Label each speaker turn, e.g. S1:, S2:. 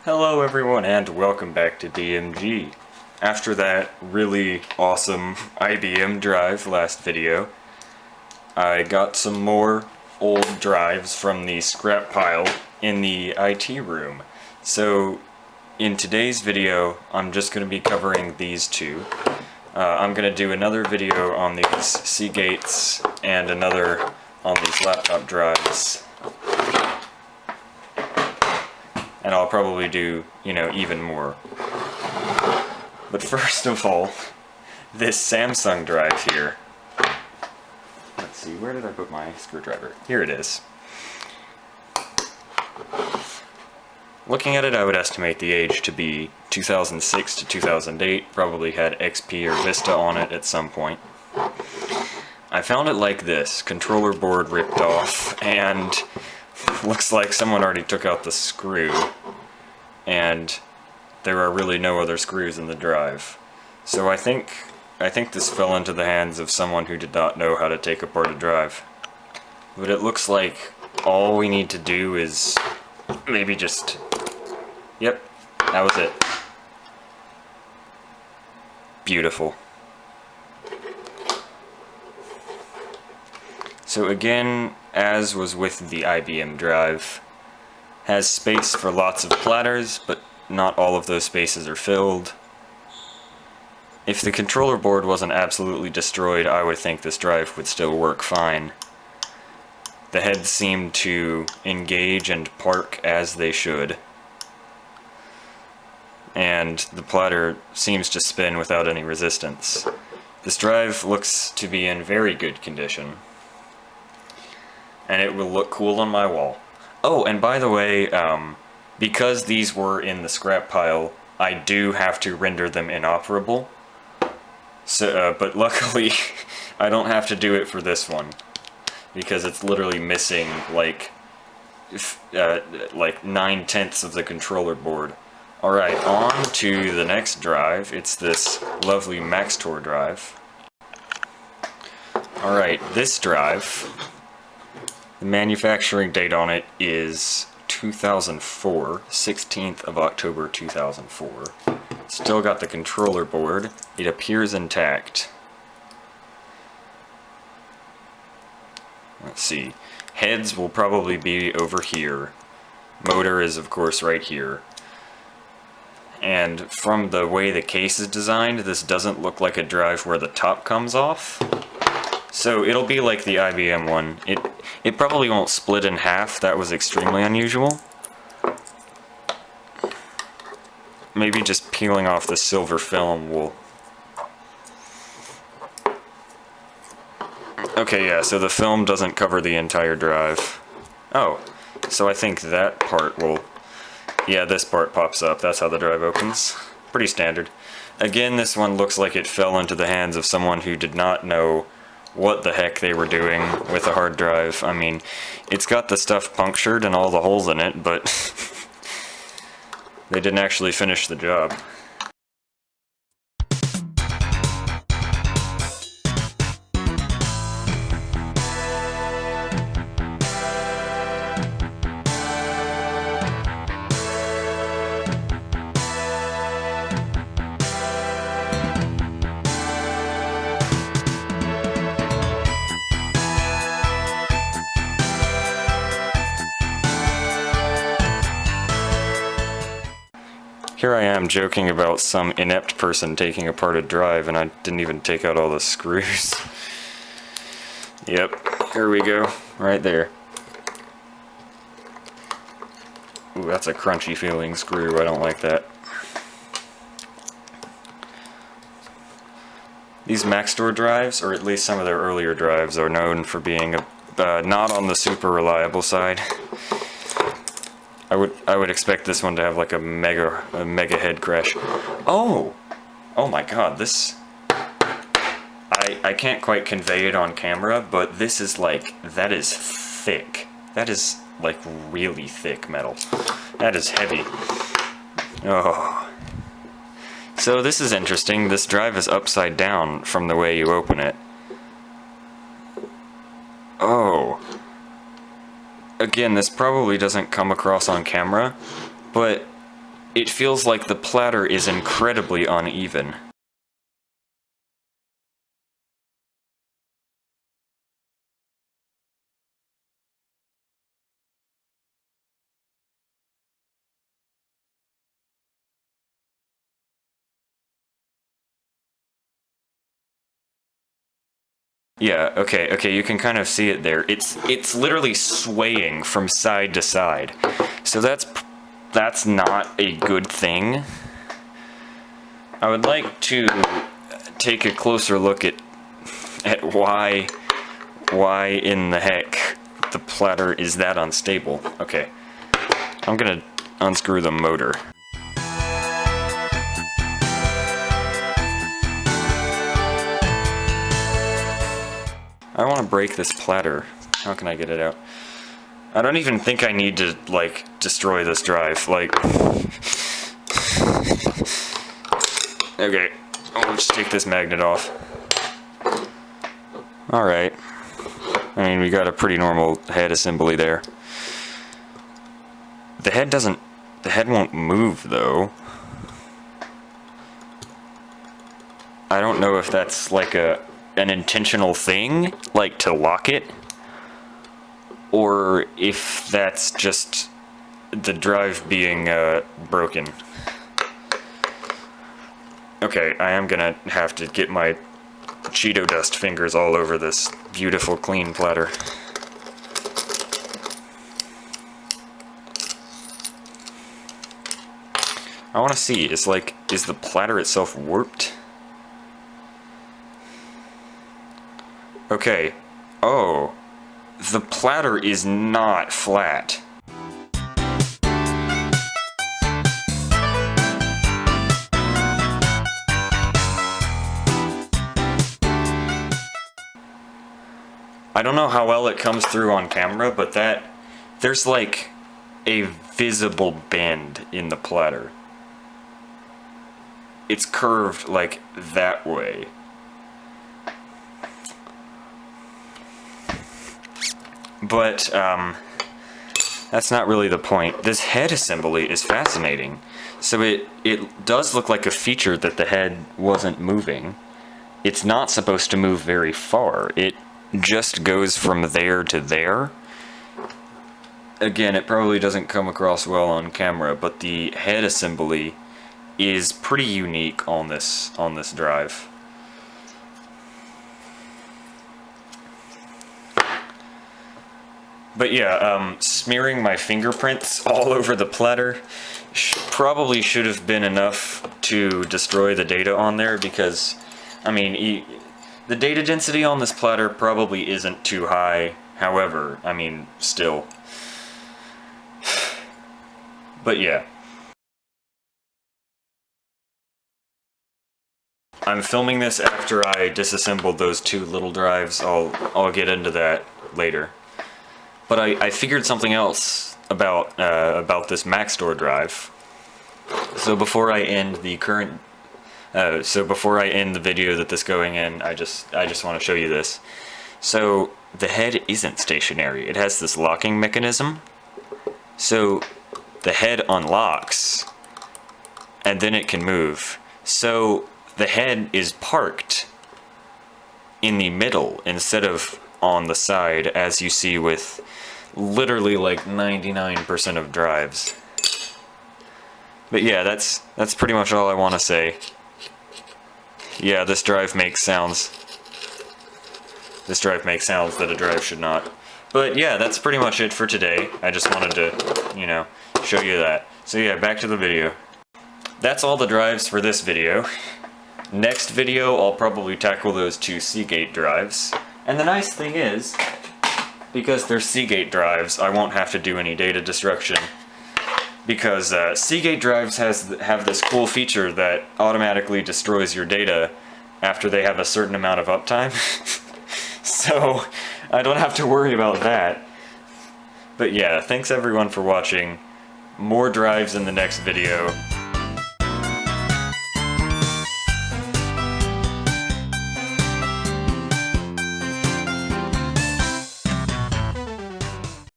S1: Hello everyone and welcome back to DMG. After that really awesome IBM drive last video, I got some more old drives from the scrap pile in the IT room. So in today's video I'm just going to be covering these two. I'm going to do another video on these Seagates and another on these laptop drives. And I'll probably do, even more. But first of all, this Samsung drive here. Let's see, where did I put my screwdriver? Here it is. Looking at it, I would estimate the age to be 2006 to 2008, probably had XP or Vista on it at some point. I found it like this, controller board ripped off, and looks like someone already took out the screw, and there are really no other screws in the drive. So I think this fell into the hands of someone who did not know how to take apart a drive. But it looks like all we need to do is maybe just... Yep, that was it. Beautiful. So again, as was with the IBM drive, has space for lots of platters, but not all of those spaces are filled. If the controller board wasn't absolutely destroyed, I would think this drive would still work fine. The heads seem to engage and park as they should, and the platter seems to spin without any resistance. This drive looks to be in very good condition, and it will look cool on my wall. Oh, and by the way, because these were in the scrap pile, I do have to render them inoperable. So, but luckily, I don't have to do it for this one, because it's literally missing like 9/10 of the controller board. Alright, on to the next drive. It's this lovely Maxtor drive. Alright, this drive, the manufacturing date on it is 2004, 16th of October 2004. Still got the controller board. It appears intact. Let's see. Heads will probably be over here. Motor is of course right here. And from the way the case is designed, this doesn't look like a drive where the top comes off. So it'll be like the IBM one. It probably won't split in half. That was extremely unusual. Maybe just peeling off the silver film will... Okay, yeah, so the film doesn't cover the entire drive. Oh, so I think that part will... Yeah, this part pops up. That's how the drive opens. Pretty standard. Again, this one looks like it fell into the hands of someone who did not know what the heck they were doing with a hard drive. I mean, it's got the stuff punctured and all the holes in it, but they didn't actually finish the job. Here I am joking about some inept person taking apart a drive, and I didn't even take out all the screws. Yep, here we go, right there. Ooh, that's a crunchy feeling screw, I don't like that. These Maxtor drives, or at least some of their earlier drives, are known for being not on the super reliable side. I would expect this one to have like a mega head crash. Oh my god, this... I can't quite convey it on camera, but this is like, that is thick. That is like really thick metal. That is heavy. Oh. So this is interesting. This drive is upside down from the way you open it. Oh. Again, this probably doesn't come across on camera, but it feels like the platter is incredibly uneven. Yeah, okay, you can kind of see it there. It's literally swaying from side to side. So that's not a good thing. I would like to take a closer look at why in the heck the platter is that unstable. Okay. I'm gonna unscrew the motor. I want to break this platter. How can I get it out? I don't even think I need to, like, destroy this drive. Like... Okay. I'll just take this magnet off. Alright. I mean, we got a pretty normal head assembly there. The head won't move, though. I don't know if that's, like, an intentional thing, like to lock it, or if that's just the drive being broken. Okay, I am gonna have to get my Cheeto dust fingers all over this beautiful clean platter. I want to see, is the platter itself warped? Okay. Oh. The platter is not flat. I don't know how well it comes through on camera, but there's like a visible bend in the platter. It's curved like that way. But, that's not really the point. This head assembly is fascinating. So it does look like a feature that the head wasn't moving. It's not supposed to move very far. It just goes from there to there. Again, it probably doesn't come across well on camera, but the head assembly is pretty unique on this drive. But yeah, smearing my fingerprints all over the platter probably should have been enough to destroy the data on there, because, I mean, the data density on this platter probably isn't too high. However, I mean, still. But yeah. I'm filming this after I disassembled those two little drives. I'll get into that later. But I figured something else about this Maxtor drive. So before I end the video that this is going in, I just want to show you this. So the head isn't stationary. It has this locking mechanism. So the head unlocks, and then it can move. So the head is parked in the middle instead of on the side, as you see with literally like 99% of drives. But yeah, that's pretty much all I want to say. Yeah, this drive makes sounds. This drive makes sounds that a drive should not. But yeah, that's pretty much it for today. I just wanted to, you know, show you that. So yeah, back to the video. That's all the drives for this video. Next video, I'll probably tackle those two Seagate drives. And the nice thing is, because they're Seagate drives, I won't have to do any data destruction. Because Seagate drives have this cool feature that automatically destroys your data after they have a certain amount of uptime. So I don't have to worry about that. But yeah, thanks everyone for watching. More drives in the next video.